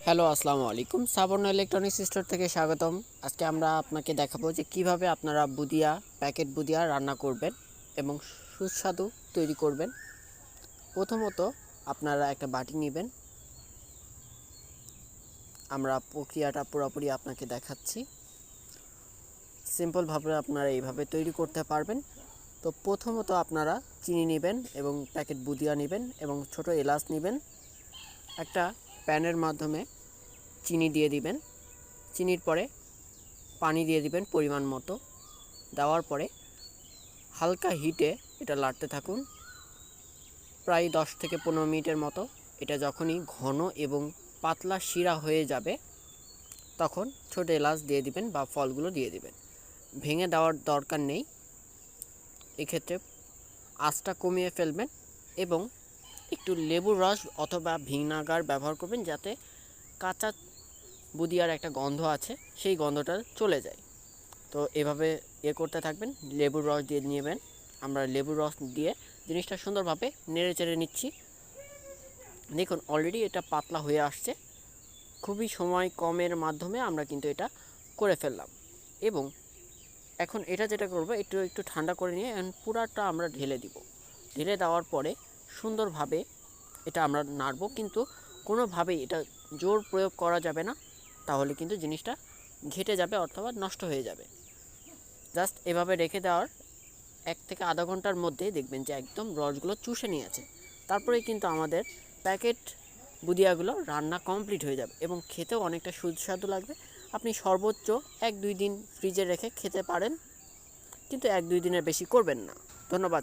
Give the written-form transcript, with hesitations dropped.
Hello, আসসালামু আলাইকুম। Sabarna electronics store থেকে স্বাগতম। আজকে আমরা আপনাকে দেখাবো যে কিভাবে আপনারা বুদিয়া, প্যাকেট বুদিয়া রান্না করবেন এবং সুস্বাদু তৈরি করবেন। প্রথমত আপনারা একটা বাটি নেবেন। আমরা প্রক্রিয়াটা পুরোপুরি আপনাকে দেখাচ্ছি। সিম্পলভাবে আপনারা এইভাবে তৈরি করতে পারবেন। তো প্রথমত আপনারা চিনি নেবেন এবং প্যাকেট বুদিয়া নেবেন এবং ছোট এলাচ নেবেন। একটা প্যানের মাধ্যমে চিনি দিয়ে দিবেন। চিনির পরে পানি দিয়ে দিবেন পরিমাণ মতো। দেওয়ার পরে হালকা হিটে এটা নাড়তে থাকুন প্রায় 10 থেকে 15 মিনিটের মতো। এটা যখনই ঘন এবং পাতলা শিরা হয়ে যাবে তখন ছোট এলাচ দিয়ে দিবেন বা ফলগুলো দিয়ে দিবেন। ভেঙে দেওয়ার দরকার নেই, এক্ষেত্রে আঁচটা কমিয়ে ফেলবেন এবং একটু লেবুর রস অথবা ভিনেগার ব্যবহার করবেন যাতে কাঁচা বুদিয়ার একটা গন্ধ আছে সেই গন্ধটা চলে যায়। তো এভাবে করতে থাকবেন, লেবুর রস দিয়ে নেবেন। আমরা লেবুর রস দিয়ে জিনিসটা সুন্দরভাবে নেড়ে চেড়ে নিচ্ছি। দেখুন অলরেডি এটা পাতলা হয়ে আসছে। খুবই সময় কমের মাধ্যমে আমরা কিন্তু এটা করে ফেললাম এবং এখন এটা যেটা করব একটু ঠান্ডা করে নিয়ে এখন পুরাটা আমরা ঢেলে দিব। ঢেলে দেওয়ার পরে সুন্দরভাবে এটা আমরা নাড়ব, কিন্তু কোনোভাবেই এটা জোর প্রয়োগ করা যাবে না, তাহলে কিন্তু জিনিসটা ঘেটে যাবে অথবা নষ্ট হয়ে যাবে। জাস্ট এভাবে রেখে দেওয়ার 1 থেকে আধা ঘন্টার মধ্যেই দেখবেন যে একদম রসগুলো চুষে নিয়েছে। তারপরেই কিন্তু আমাদের প্যাকেট বুদিয়াগুলো রান্না কমপ্লিট হয়ে যাবে এবং খেতেও অনেকটা সুস্বাদু লাগবে। আপনি সর্বোচ্চ 1-2 দিন ফ্রিজে রেখে খেতে পারেন, কিন্তু 1-2 দিনের বেশি করবেন না। ধন্যবাদ।